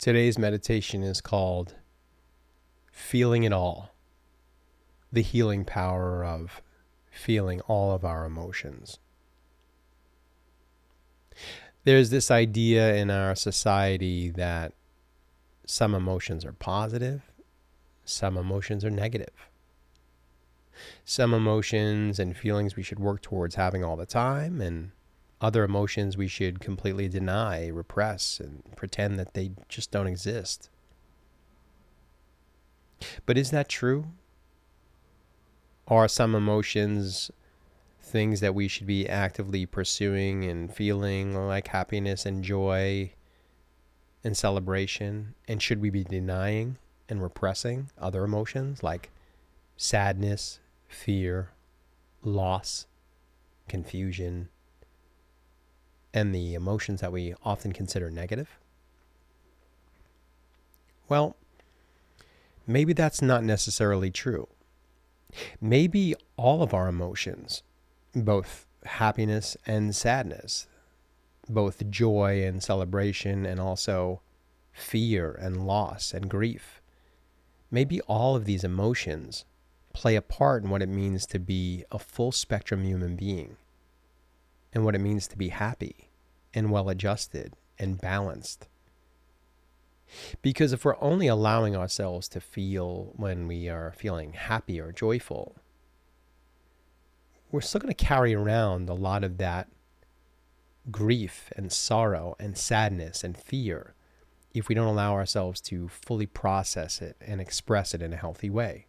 Today's meditation is called Feeling It All, the healing power of feeling all of our emotions. There's this idea in our society that some emotions are positive, some emotions are negative. Some emotions and feelings we should work towards having all the time, and other emotions we should completely deny, repress, and pretend that they just don't exist. But is that true? Are some emotions things that we should be actively pursuing and feeling, like happiness and joy and celebration? And should we be denying and repressing other emotions like sadness, fear, loss, confusion, and the emotions that we often consider negative? Well, maybe that's not necessarily true. Maybe all of our emotions, both happiness and sadness, both joy and celebration, and also fear and loss and grief, maybe all of these emotions play a part in what it means to be a full spectrum human being, and what it means to be happy and well-adjusted and balanced. Because if we're only allowing ourselves to feel when we are feeling happy or joyful, we're still going to carry around a lot of that grief and sorrow and sadness and fear if we don't allow ourselves to fully process it and express it in a healthy way.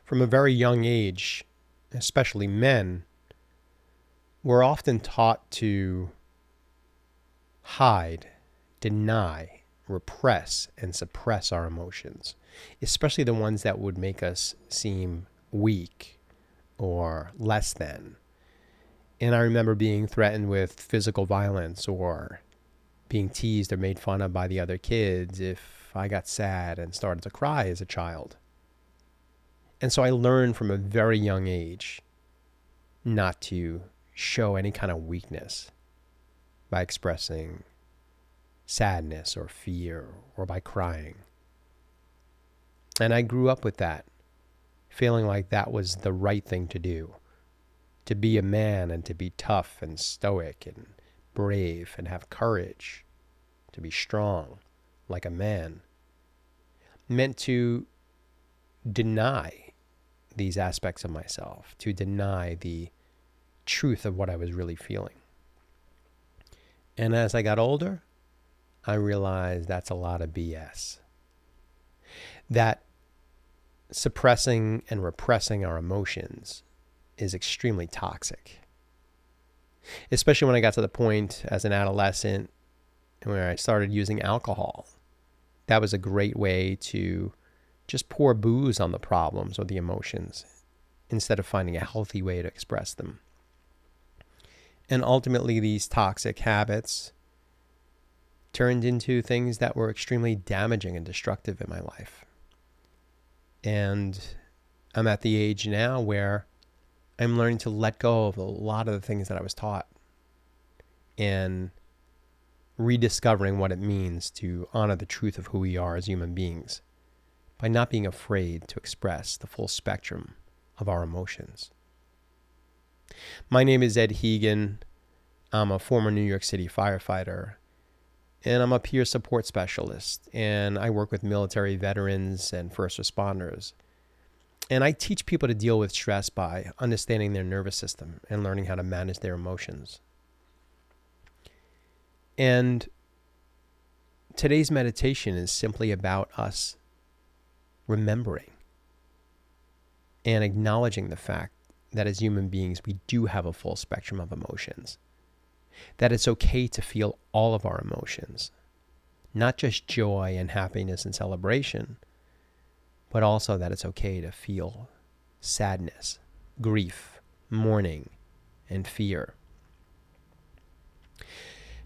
From a very young age, especially men, we're often taught to hide, deny, repress, and suppress our emotions, especially the ones that would make us seem weak or less than. And I remember being threatened with physical violence or being teased or made fun of by the other kids if I got sad and started to cry as a child. And so I learned from a very young age not to show any kind of weakness by expressing sadness or fear or by crying. And I grew up with that, feeling like that was the right thing to do, to be a man and to be tough and stoic and brave and have courage, to be strong like a man, meant to deny these aspects of myself, to deny the truth of what I was really feeling. And as I got older, I realized that's a lot of BS. That suppressing and repressing our emotions is extremely toxic. Especially when I got to the point as an adolescent where I started using alcohol. That was a great way to just pour booze on the problems or the emotions instead of finding a healthy way to express them. And ultimately, these toxic habits turned into things that were extremely damaging and destructive in my life. And I'm at the age now where I'm learning to let go of a lot of the things that I was taught and rediscovering what it means to honor the truth of who we are as human beings by not being afraid to express the full spectrum of our emotions. My name is Ed Hegan. I'm a former New York City firefighter, and I'm a peer support specialist, and I work with military veterans and first responders. And I teach people to deal with stress by understanding their nervous system and learning how to manage their emotions. And today's meditation is simply about us remembering and acknowledging the fact that as human beings, we do have a full spectrum of emotions. That it's okay to feel all of our emotions, not just joy and happiness and celebration, but also that it's okay to feel sadness, grief, mourning, and fear.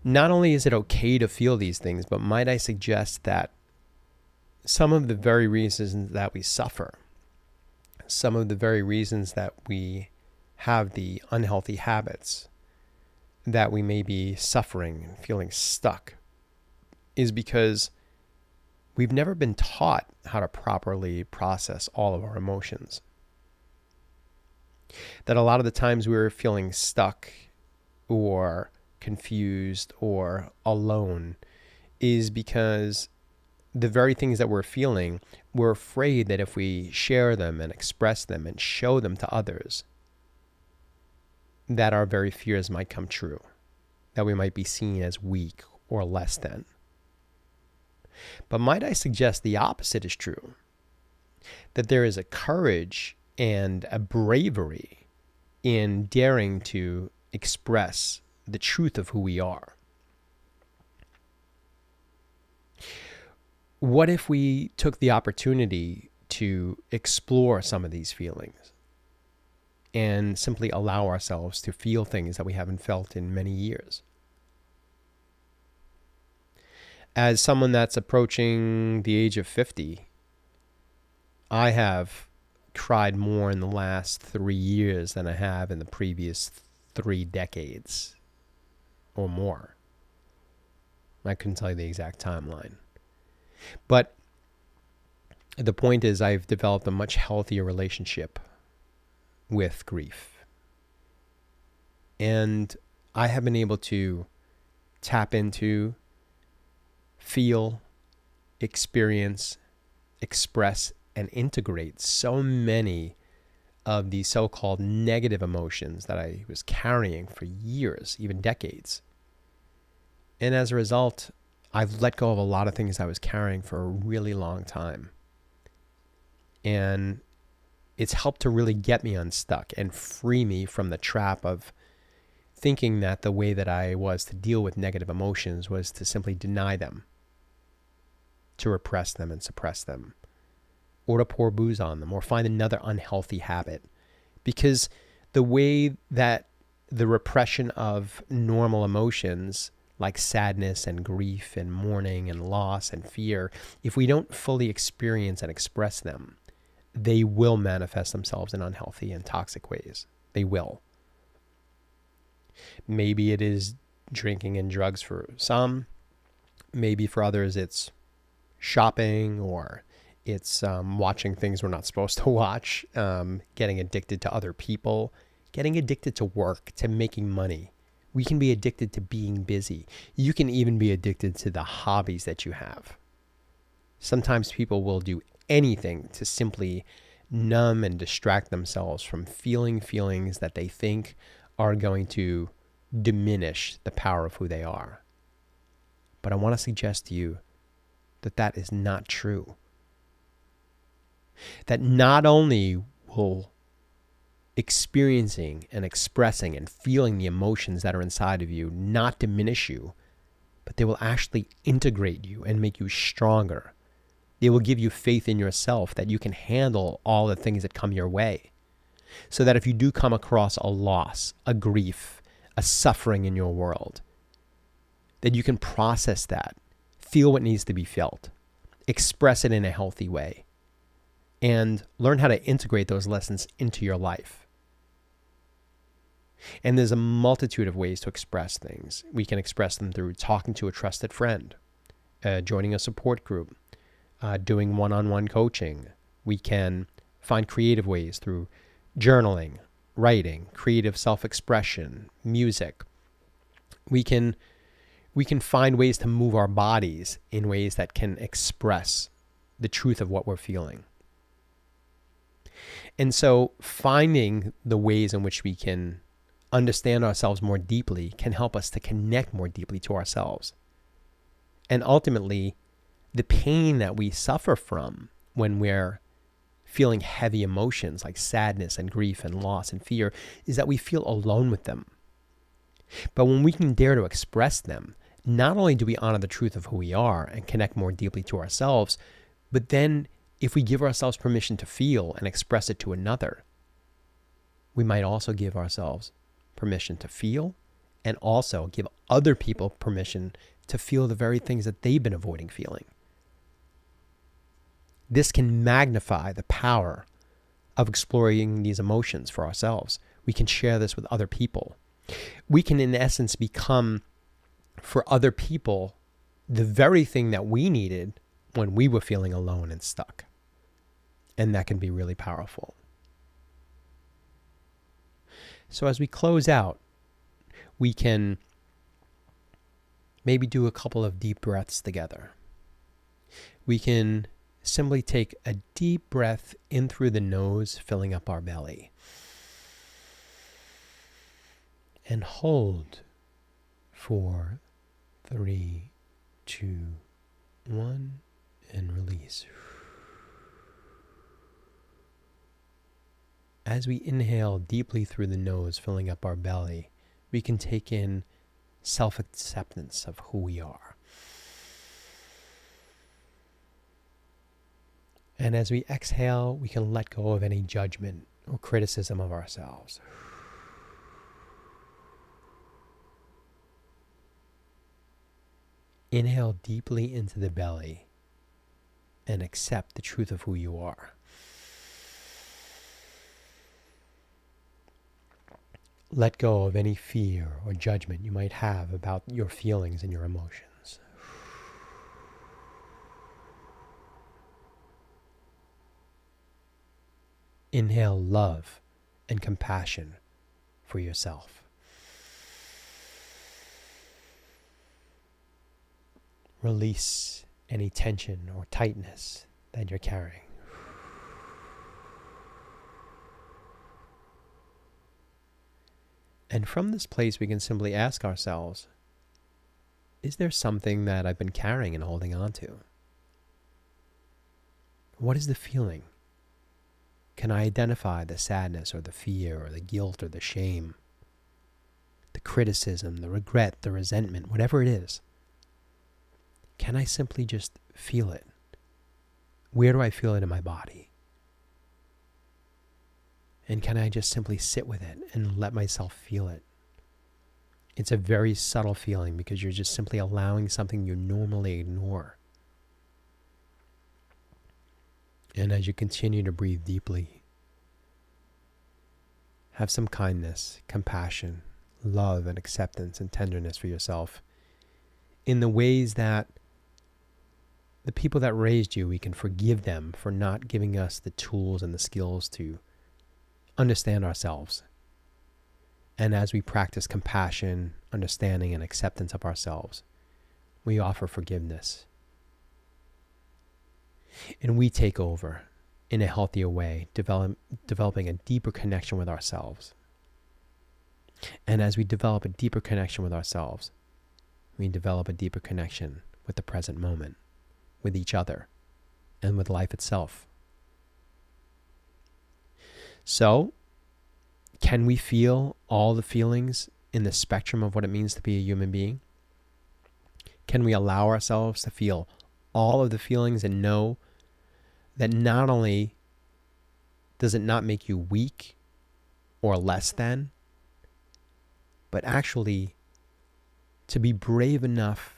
Not only is it okay to feel these things, but might I suggest that some of the very reasons that we suffer, some of the very reasons that we have the unhealthy habits, that we may be suffering and feeling stuck is because we've never been taught how to properly process all of our emotions. That a lot of the times we're feeling stuck or confused or alone is because the very things that we're feeling, we're afraid that if we share them and express them and show them to others, that our very fears might come true, that we might be seen as weak or less than. But might I suggest the opposite is true, that there is a courage and a bravery in daring to express the truth of who we are. What if we took the opportunity to explore some of these feelings and simply allow ourselves to feel things that we haven't felt in many years? As someone that's approaching the age of 50, I have cried more in the last 3 years than I have in the previous 3 decades or more. I couldn't tell you the exact timeline. But the point is, I've developed a much healthier relationship with grief. And I have been able to tap into, feel, experience, express, and integrate so many of these so-called negative emotions that I was carrying for years, even decades. And as a result, I've let go of a lot of things I was carrying for a really long time. And it's helped to really get me unstuck and free me from the trap of thinking that the way that I was to deal with negative emotions was to simply deny them, to repress them and suppress them, or to pour booze on them, or find another unhealthy habit. Because the way that the repression of normal emotions like sadness and grief and mourning and loss and fear, if we don't fully experience and express them, they will manifest themselves in unhealthy and toxic ways. They will. Maybe it is drinking and drugs for some. Maybe for others it's shopping, or it's watching things we're not supposed to watch, getting addicted to other people, getting addicted to work, to making money. We can be addicted to being busy. You can even be addicted to the hobbies that you have. Sometimes people will do anything to simply numb and distract themselves from feeling feelings that they think are going to diminish the power of who they are. But I want to suggest to you that that is not true. That not only will experiencing and expressing and feeling the emotions that are inside of you not diminish you, but they will actually integrate you and make you stronger. They will give you faith in yourself that you can handle all the things that come your way. So that if you do come across a loss, a grief, a suffering in your world, that you can process that, feel what needs to be felt, express it in a healthy way, and learn how to integrate those lessons into your life. And there's a multitude of ways to express things. We can express them through talking to a trusted friend, joining a support group, doing one-on-one coaching. We can find creative ways through journaling, writing, creative self-expression, music. We can find ways to move our bodies in ways that can express the truth of what we're feeling. And so finding the ways in which we can understand ourselves more deeply can help us to connect more deeply to ourselves. And ultimately, the pain that we suffer from when we're feeling heavy emotions like sadness and grief and loss and fear is that we feel alone with them. But when we can dare to express them, not only do we honor the truth of who we are and connect more deeply to ourselves, but then if we give ourselves permission to feel and express it to another, we might also give ourselves permission to feel and also give other people permission to feel the very things that they've been avoiding feeling. This can magnify the power of exploring these emotions for ourselves. We can share this with other people. We can, in essence, become, for other people, the very thing that we needed when we were feeling alone and stuck. And that can be really powerful. So as we close out, we can maybe do a couple of deep breaths together. We can simply take a deep breath in through the nose, filling up our belly. And hold for 3, 2, 1, and release. As we inhale deeply through the nose, filling up our belly, we can take in self-acceptance of who we are. And as we exhale, we can let go of any judgment or criticism of ourselves. Inhale deeply into the belly and accept the truth of who you are. Let go of any fear or judgment you might have about your feelings and your emotions. Inhale love and compassion for yourself. Release any tension or tightness that you're carrying. And from this place, we can simply ask ourselves, is there something that I've been carrying and holding on to? What is the feeling? Can I identify the sadness or the fear or the guilt or the shame, the criticism, the regret, the resentment, whatever it is? Can I simply just feel it? Where do I feel it in my body? And can I just simply sit with it and let myself feel it? It's a very subtle feeling because you're just simply allowing something you normally ignore. And as you continue to breathe deeply, have some kindness, compassion, love, and acceptance and tenderness for yourself in the ways that the people that raised you, we can forgive them for not giving us the tools and the skills to understand ourselves. And as we practice compassion, understanding, and acceptance of ourselves, we offer forgiveness. And we take over in a healthier way, developing a deeper connection with ourselves. And as we develop a deeper connection with ourselves, we develop a deeper connection with the present moment, with each other, and with life itself. So, can we feel all the feelings in the spectrum of what it means to be a human being? Can we allow ourselves to feel all of the feelings and know that not only does it not make you weak or less than, but actually to be brave enough,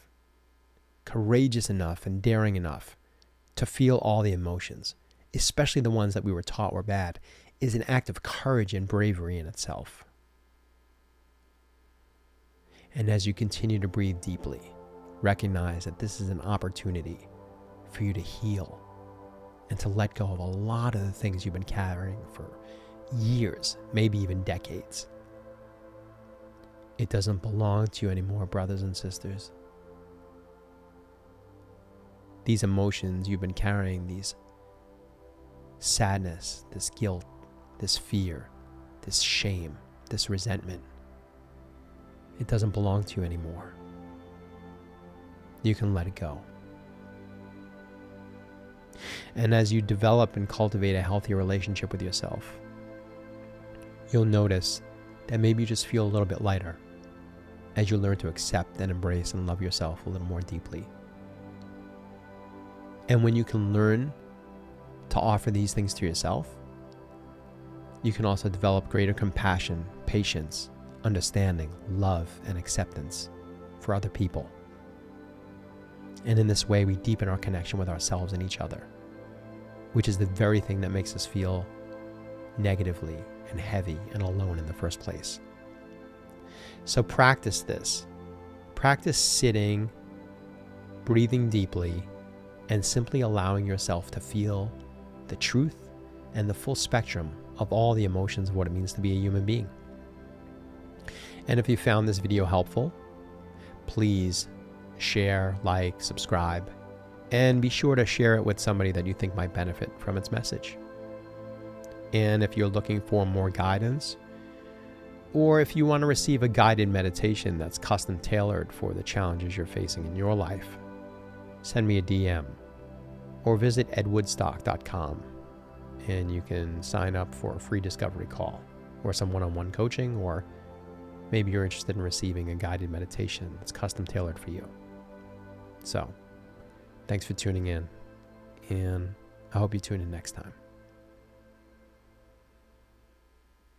courageous enough, and daring enough to feel all the emotions, especially the ones that we were taught were bad, is an act of courage and bravery in itself. And as you continue to breathe deeply, recognize that this is an opportunity for you to heal and to let go of a lot of the things you've been carrying for years, maybe even decades. It doesn't belong to you anymore, brothers and sisters. These emotions you've been carrying, these sadness, this guilt, this fear, this shame, this resentment, it doesn't belong to you anymore. You can let it go. And as you develop and cultivate a healthy relationship with yourself, you'll notice that maybe you just feel a little bit lighter as you learn to accept and embrace and love yourself a little more deeply. And when you can learn to offer these things to yourself, you can also develop greater compassion, patience, understanding, love, and acceptance for other people. And in this way, we deepen our connection with ourselves and each other, which is the very thing that makes us feel negatively and heavy and alone in the first place. So practice this. Practice sitting breathing deeply, and simply allowing yourself to feel the truth and the full spectrum of all the emotions of what it means to be a human being. And if you found this video helpful, please share, like, subscribe, and be sure to share it with somebody that you think might benefit from its message. And if you're looking for more guidance, or if you want to receive a guided meditation that's custom tailored for the challenges you're facing in your life, send me a DM or visit edwoodstock.com, and you can sign up for a free discovery call or some one-on-one coaching, or maybe you're interested in receiving a guided meditation that's custom tailored for you. So, thanks for tuning in, and I hope you tune in next time.